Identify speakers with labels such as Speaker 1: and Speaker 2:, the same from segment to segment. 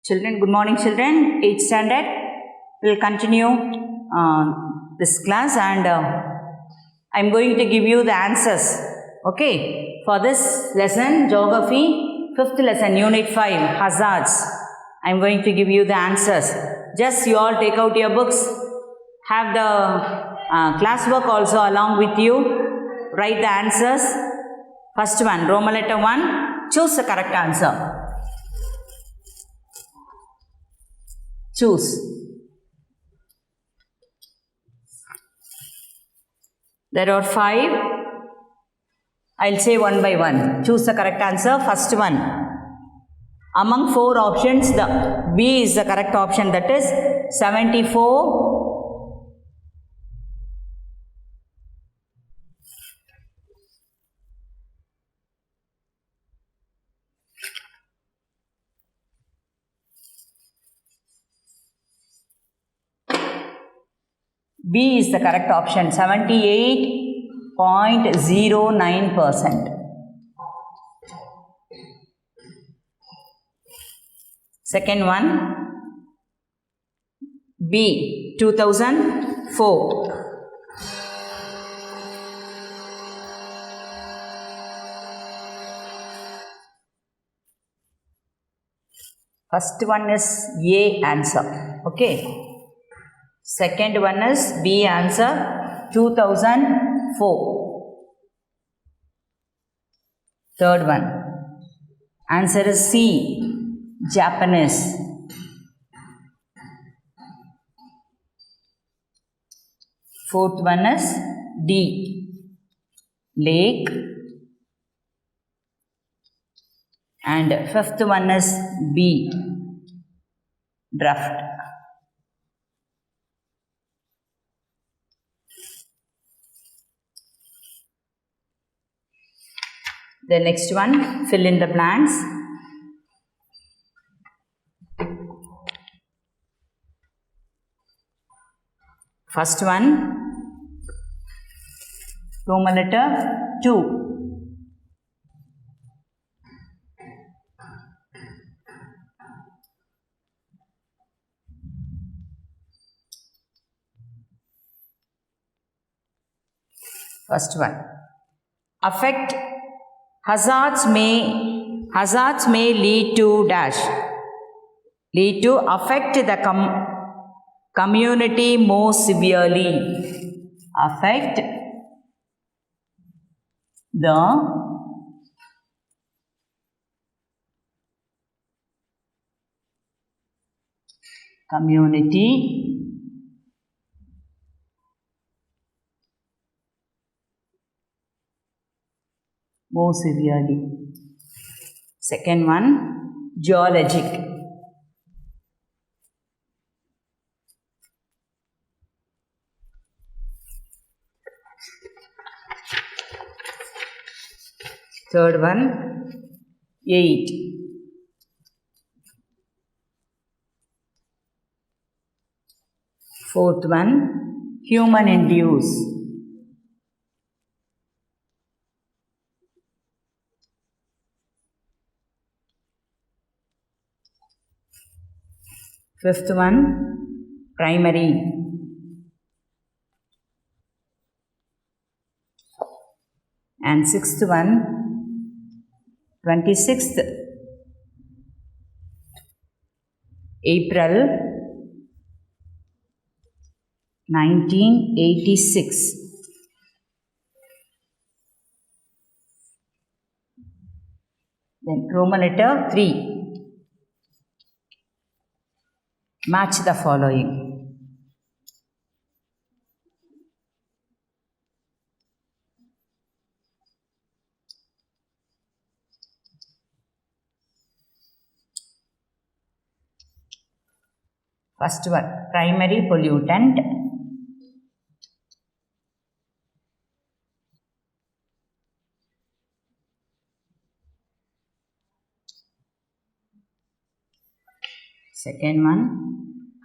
Speaker 1: Children, good morning children. 8th standard. We'll continue this class and I'm going to give you the answers. Okay. For this lesson, Geography, 5th lesson, Unit 5, Hazards. I'm going to give you the answers. Just you all take out your books. Have the classwork also along with you. Write the answers. First one, Roman letter 1. Choose the correct answer. Choose. There are 5. I'll say one by one. Choose the correct answer. First one. Among 4 options, the B is the correct option. That is 74. B is the correct option, 78.09%. Second one, B, 2004. First one is A answer, okay. Second one is B answer, 2004. Third one, answer is C, Japanese. Fourth one is D, lake. And fifth one is B, draft. The next one, fill in the blanks. First one, Roman letter 2. First one, affect. Hazards may lead to dash. Lead to affect the community more severely. Affect the community more severely. Second one, geologic. Third one, 8. Fourth one, human induced. Fifth one, primary. And sixth one, 26th April 1986. Then Roman letter 3. Match the following. First one, primary pollutant. Second one,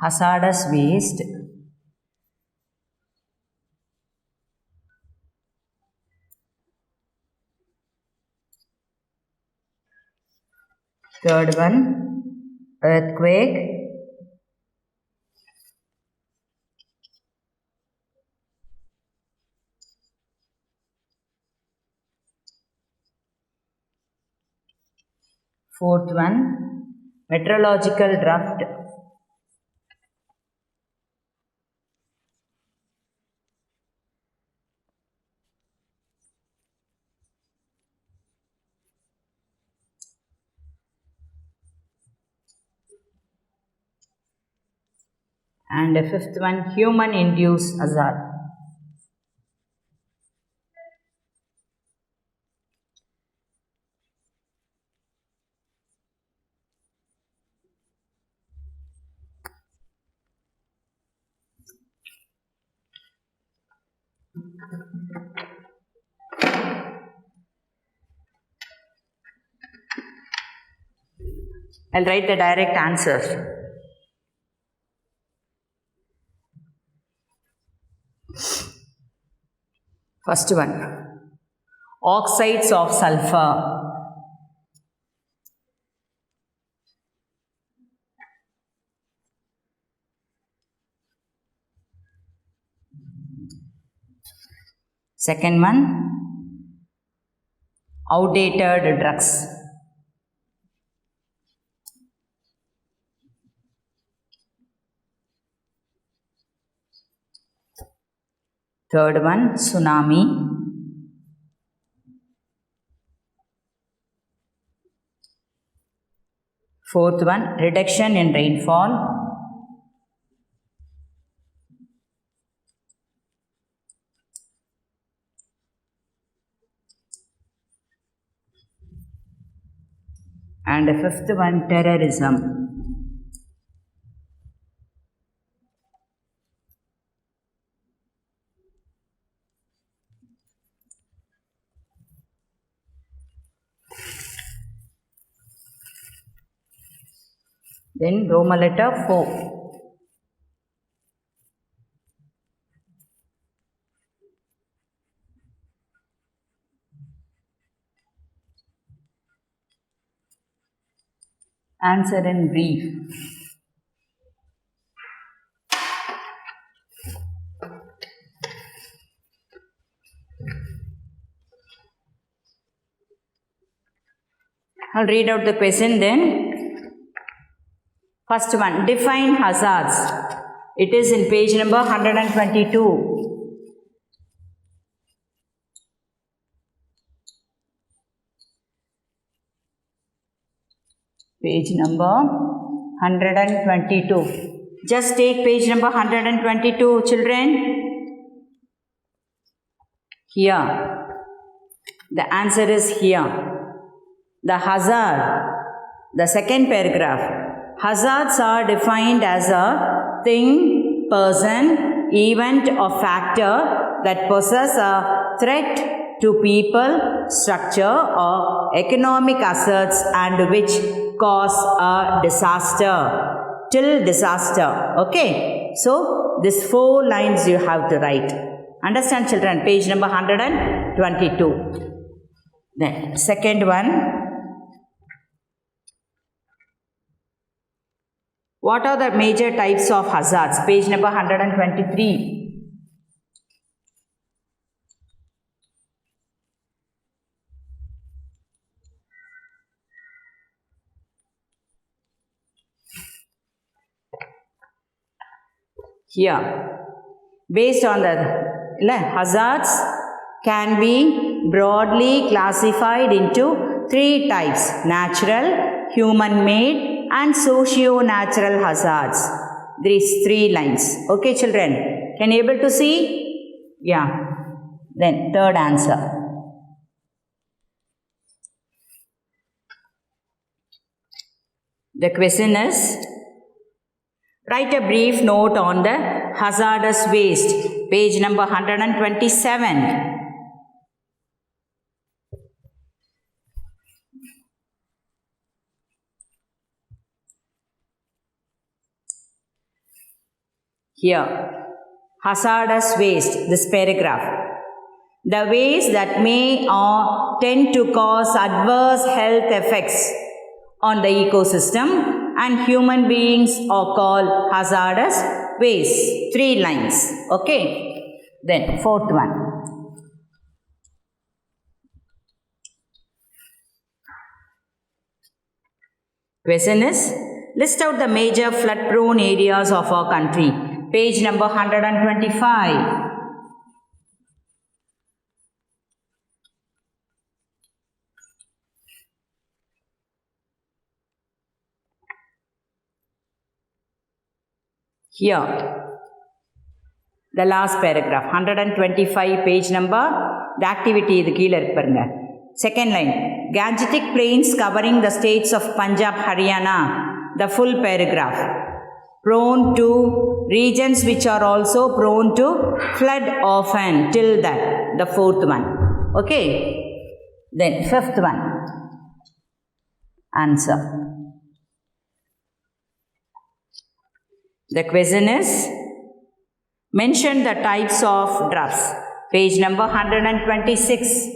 Speaker 1: hazardous waste. Third one, earthquake, fourth one, meteorological drought, and the fifth one, human induced hazard. I'll write the direct answers. First one, oxides of sulfur. Second one, outdated drugs. Third one, tsunami. Fourth one, reduction in rainfall. And the fifth one, terrorism. Then Roman letter 4. Answer in brief. I'll read out the question then. First one, define hazards. It is in page number 122. Page number 122. Just take page number 122, children. Here. The answer is here. The hazard, the second paragraph. Hazards are defined as a thing, person, event or factor that poses a threat to people, structure or economic assets and which cause a disaster. Till disaster. Okay. So, these 4 lines you have to write. Understand, children? Page number 122. Then, second one. What are the major types of hazards? Page number 123. Here, based on the hazards can be broadly classified into 3 types: natural, human-made, and socio-natural hazards. These 3 lines. Okay, children. Can you able to see? Yeah. Then third answer. The question is, write a brief note on the hazardous waste. Page number 127. Here, hazardous waste, this paragraph. The waste that may or tend to cause adverse health effects on the ecosystem and human beings are called hazardous waste. 3 lines. Okay. Then fourth one. Question is, list out the major flood prone areas of our country. Page number 125. Here, the last paragraph, 125 page number, the activity is the second line, Gangetic plains covering the states of Punjab, Haryana, the full paragraph. Prone to regions which are also prone to flood often, till that, the fourth one. Okay. Then fifth one. Answer. The question is, mention the types of drafts. Page number 126.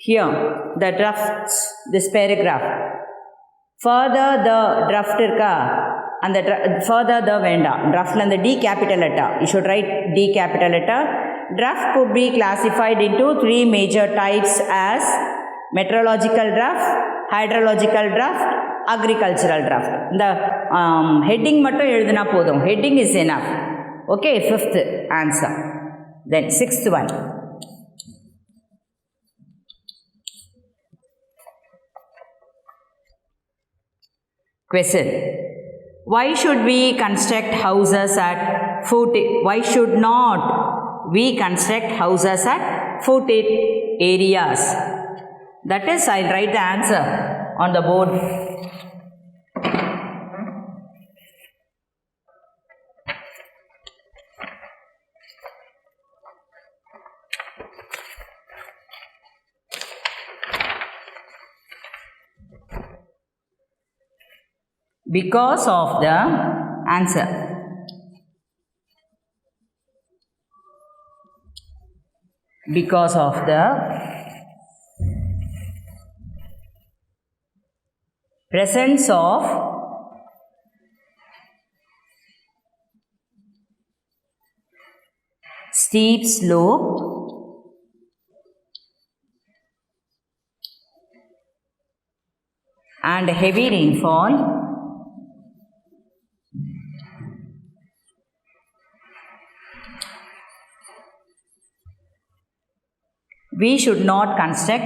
Speaker 1: Here, the drafts, this paragraph. Further the drafter and the further the venda. Draft and the D capital letter. You should write D capital letter. Draft could be classified into 3 major types as meteorological draft, hydrological draft, agricultural draft. The heading mattu eluduna podum. Heading is enough. Okay, fifth answer. Then sixth one. Question. Why should we construct houses at why should not we construct houses at footed areas? That is, I'll write the answer on the board. Because of the answer. Because of the presence of steep slope and heavy rainfall, we should not construct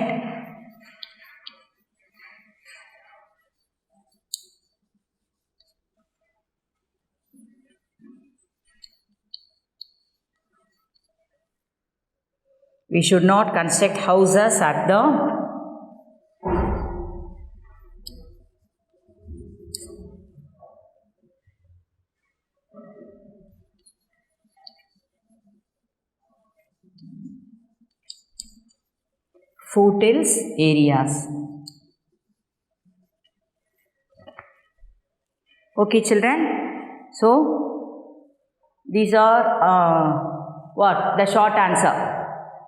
Speaker 1: houses at the foothills areas. Okay, children. So, these are what? The short answer.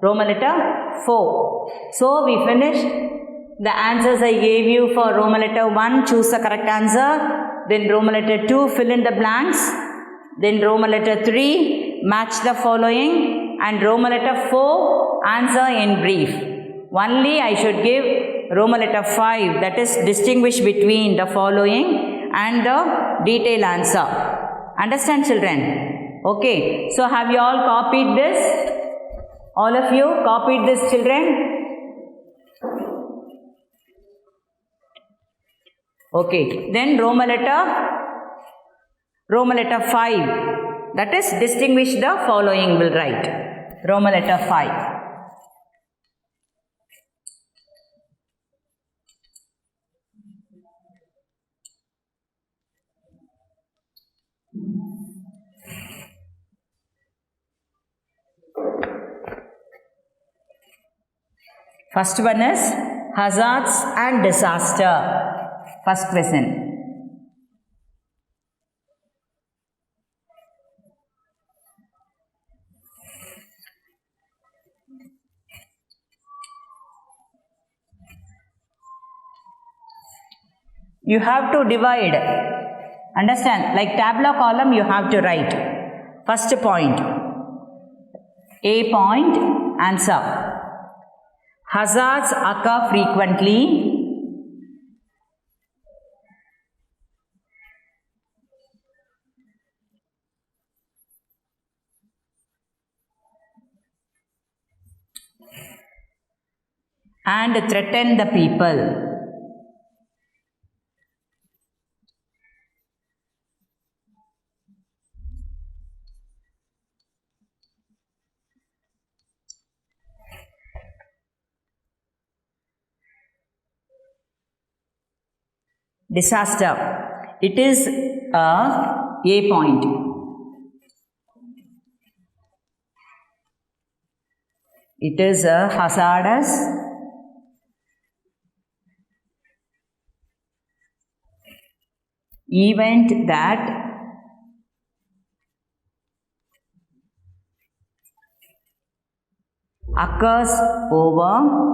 Speaker 1: Roman letter 4. So, we finished the answers I gave you for Roman letter 1. Choose the correct answer. Then Roman letter 2. Fill in the blanks. Then Roman letter 3. Match the following. And Roman letter 4. Answer in brief. Only I should give Roman letter 5, that is distinguish between the following and the detailed answer. Understand, children? Okay. So, have you all copied this? All of you copied this, children? Okay. Then Roman letter 5, that is distinguish the following will write. Roman letter 5. First one is hazards and disaster. First question. You have to divide. Understand? Like tabular column, you have to write. First point. A point, answer. Hazards occur frequently. And threaten the people. Disaster. It is a point. It is a hazardous event that occurs over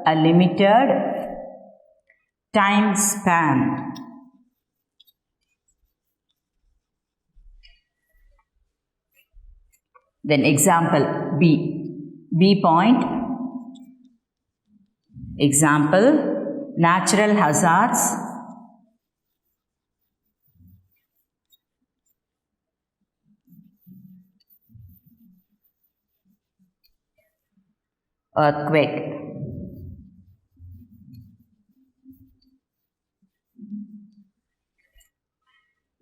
Speaker 1: a limited time span. Then example B point. Example, natural hazards, earthquake.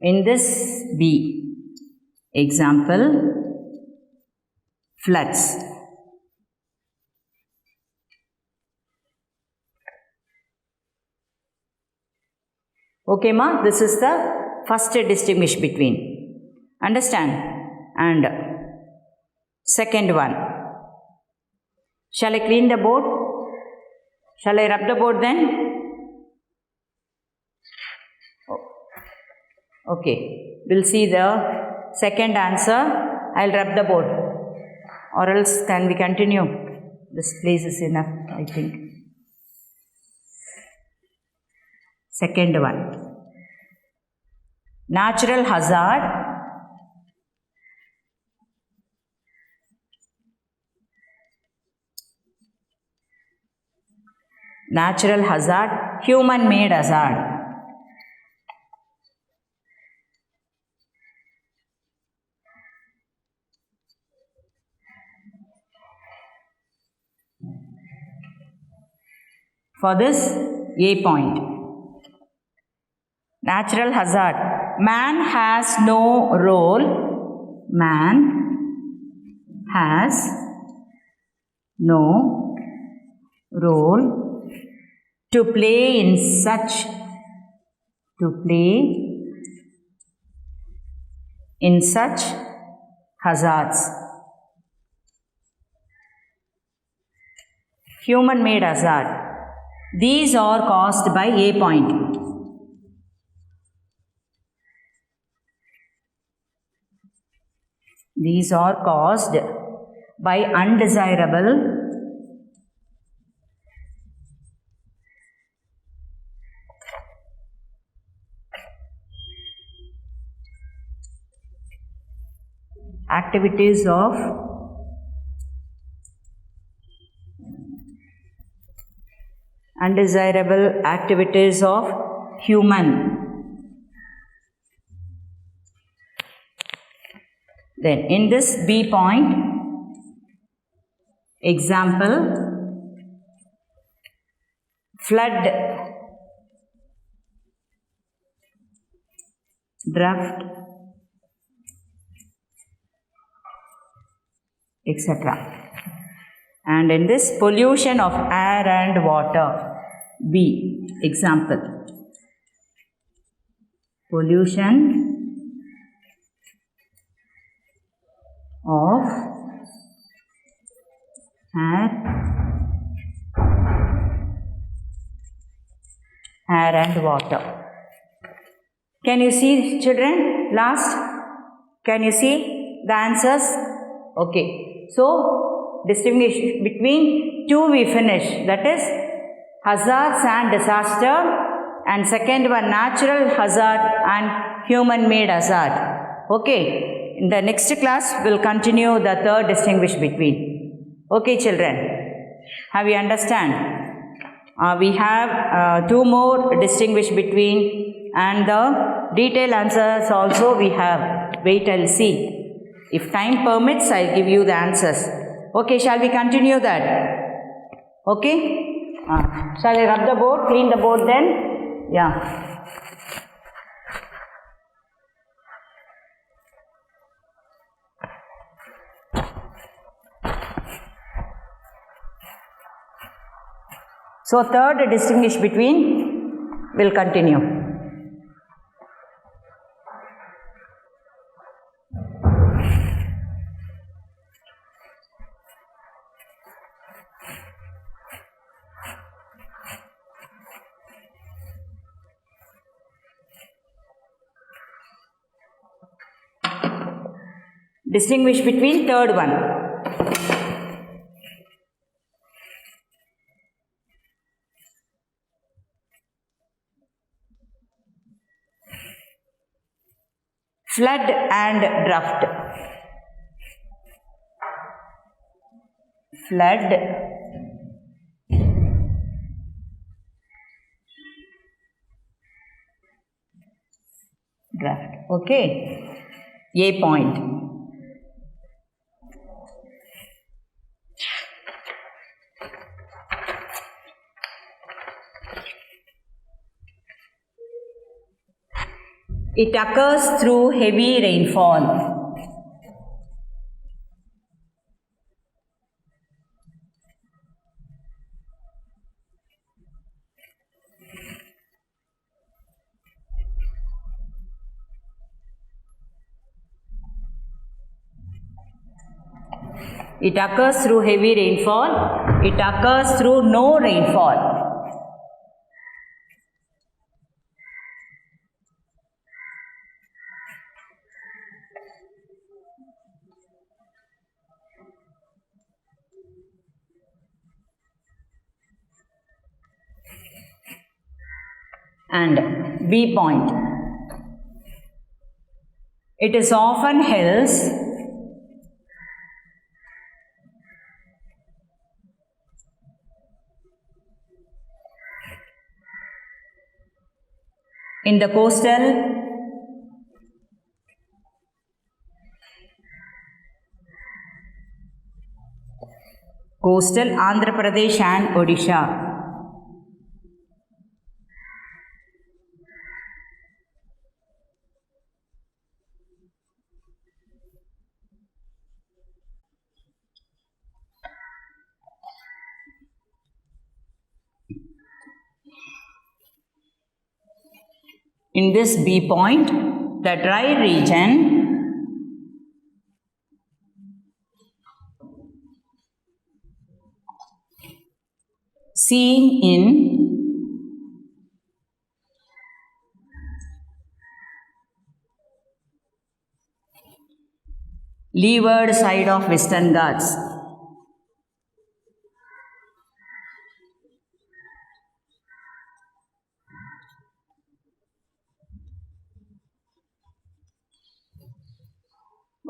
Speaker 1: In this B, example, floods. Okay, ma, this is the first distinguish between. Understand? And second one. Shall I clean the board? Shall I rub the board then? Okay, we'll see the second answer. I'll rub the board. Or else can we continue? This place is enough, I think. Second one. Natural hazard. Natural hazard, human-made hazard. For this, A point. Natural hazard. Man has no role. Man has no role to play in such hazards. Human-made hazard. These are caused by A point. These are caused by undesirable activities of human. Then in this B point, example, flood, drought, etc. And in this pollution of air and water, B, example, pollution of air and water. Can you see, children? Last, can you see the answers? Okay. So, distinguish between two we finish. That is hazards and disaster. And second one, natural hazard and human-made hazard. Okay. In the next class, we'll continue the third distinguish between. Okay, children. Have you understand? We have two more distinguish between, and the detailed answers also we have. Wait, I'll see. If time permits, I'll give you the answers. Okay, shall we continue that? Okay? Shall I rub the board, clean the board then? Yeah. So, third distinguish between will continue. Distinguish between third one. Flood and drought. Flood drought. Okay. A point. It occurs through heavy rainfall. It occurs through heavy rainfall. It occurs through no rainfall. And B point. It is often hills, in the coastal Andhra Pradesh and Odisha. In this B point, the dry region seen in leeward side of Western Ghats.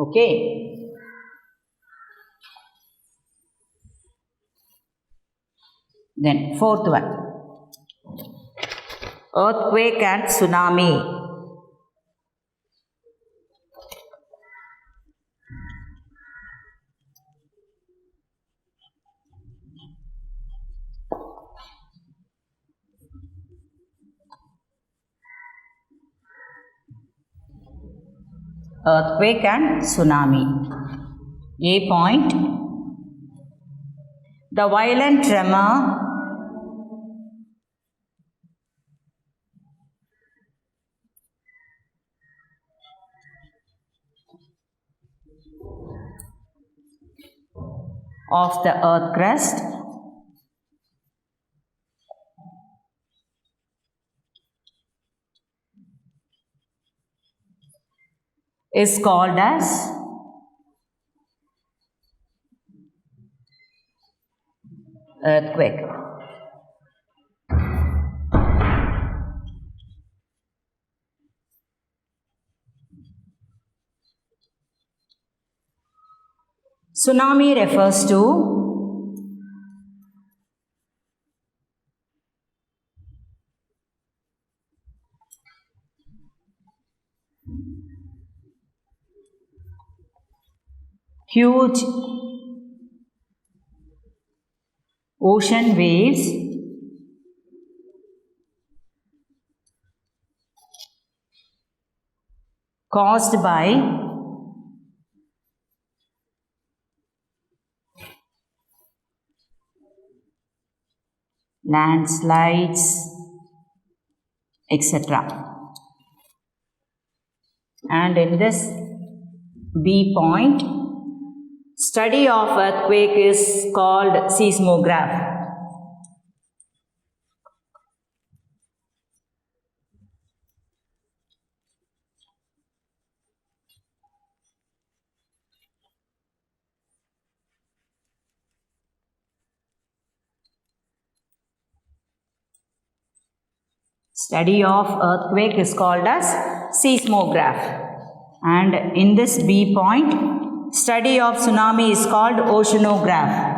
Speaker 1: Okay. Then fourth one. Earthquake and tsunami. Earthquake and tsunami. A point. The violent tremor of the earth crust is called as earthquake. Tsunami refers to huge ocean waves caused by landslides, etc. And in this B point, study of earthquake is called seismograph. Study of earthquake is called as seismograph. And in this B point, study of tsunami is called oceanograph.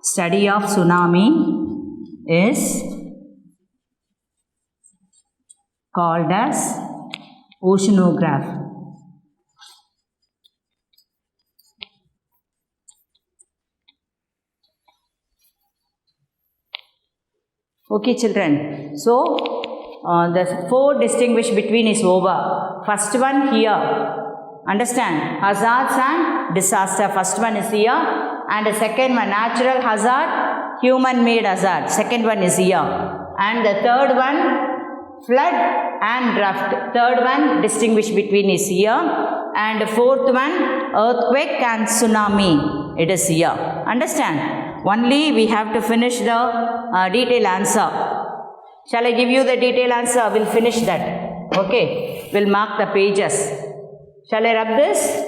Speaker 1: Study of tsunami is called as oceanograph. Okay, children. So, the 4 distinguish between is over. First one here. Understand? Hazards and disaster. First one is here. And the second one, natural hazard, human-made hazard. Second one is here. And the third one, flood and drought. Third one, distinguish between is here. And the fourth one, earthquake and tsunami. It is here. Understand? Only we have to finish the detailed answer. Shall I give you the detailed answer? We'll finish that. Okay. We'll mark the pages. Shall I rub this?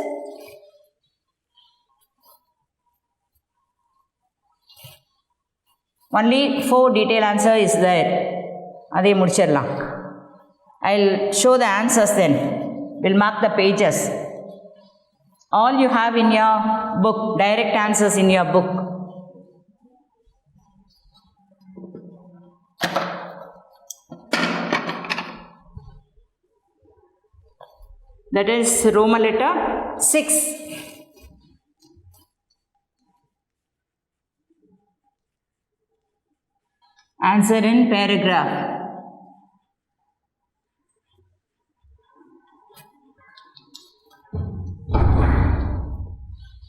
Speaker 1: Only 4 detailed answer is there. Adhe mudichirlam. I'll show the answers then. We'll mark the pages. All you have in your book, direct answers in your book. That is Roman letter 6. Answer in paragraph.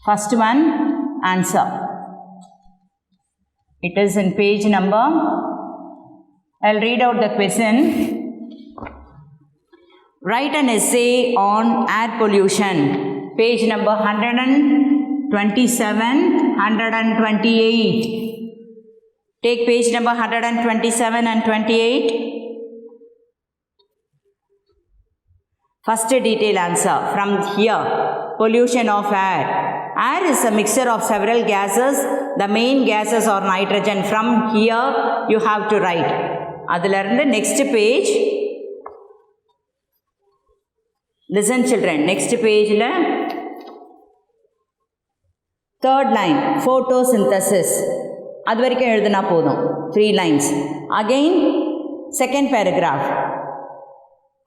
Speaker 1: First one, answer. It is in page number. I'll read out the question. Write an essay on air pollution. Page number 127, 128. Take page number 127 and 28. First detailed answer from here. Pollution of air. Air is a mixture of several gases. The main gases are nitrogen. From here you have to write. Adhilarundu next page. Listen children, next page la third line, photosynthesis. Adu varaikum ezhuduna podum, 3 lines. Again, second paragraph,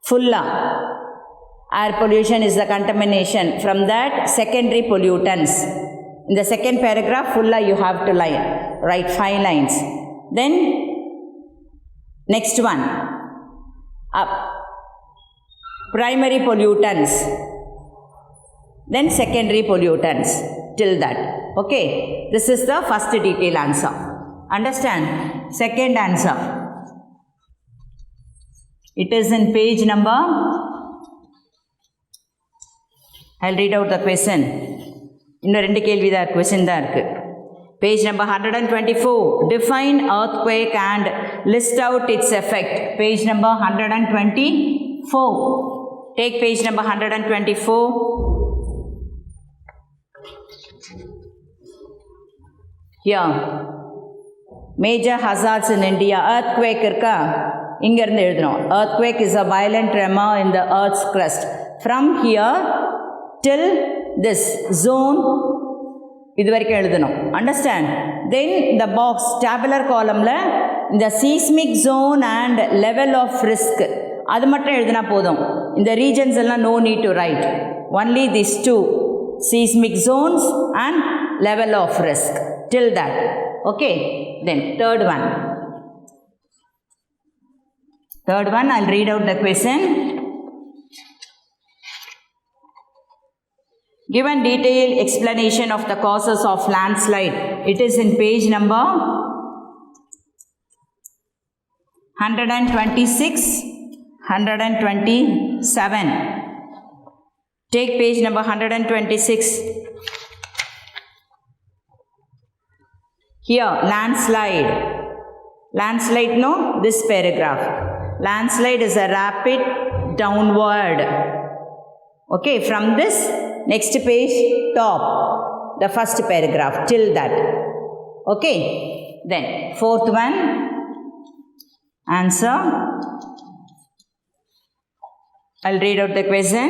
Speaker 1: fulla. Air pollution is the contamination. From that, secondary pollutants. In the second paragraph, fulla you have to write 5 lines. Then, next one, primary pollutants, then secondary pollutants, till that. Okay, this is the first detailed answer. Understand? Second answer. It is in page number. I'll read out the question. இன்னும் 2 கேள்வி தான் question தான் இருக்கு. Page number 124. Define earthquake and list out its effect. Page number 124. Take page number 124. Here. Major hazards in India. Earthquake irka. Inga irundhu eludrom. Earthquake is a violent tremor in the earth's crust. From here till this zone. இது வரைக்கும் எழுதணும். Understand. Then the box tabular காலமில் இந்த seismic zone and level of risk அது மட்டும் எழுதினா போதும். இந்த ரீஜன்ஸ் எல்லாம் no need to write. Only this two seismic zones and level of risk till that. Okay. Then third one I'll read out the question. Given detailed explanation of the causes of landslide. It is in page number 126, 127. Take page number 126. Here, landslide. Landslide, no? This paragraph. Landslide is a rapid downward. Okay, from this next page, top, the first paragraph, till that. Okay, then fourth one, answer. I'll read out the question.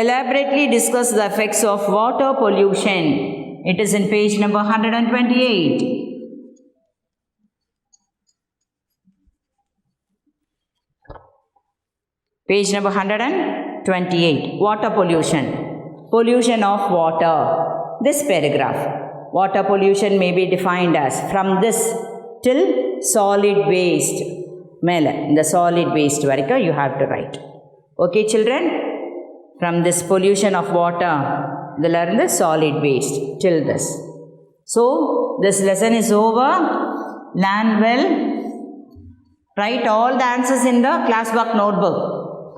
Speaker 1: Elaborately discuss the effects of water pollution. It is in page number 128. Page number 128. Water pollution. Pollution of water. This paragraph. Water pollution may be defined as from this till solid waste. Mela, the solid waste varika you have to write. Okay, children? From this pollution of water, they learn the solid waste till this. So, this lesson is over. Learn well. Write all the answers in the classwork notebook.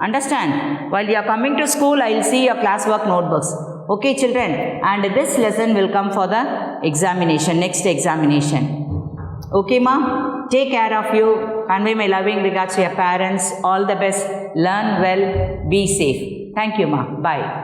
Speaker 1: Understand? While you are coming to school, I will see your classwork notebooks. Okay, children? And this lesson will come for the examination, next examination. Okay, ma? Take care of you. Convey my loving regards to your parents. All the best. Learn well. Be safe. Thank you, ma. Bye.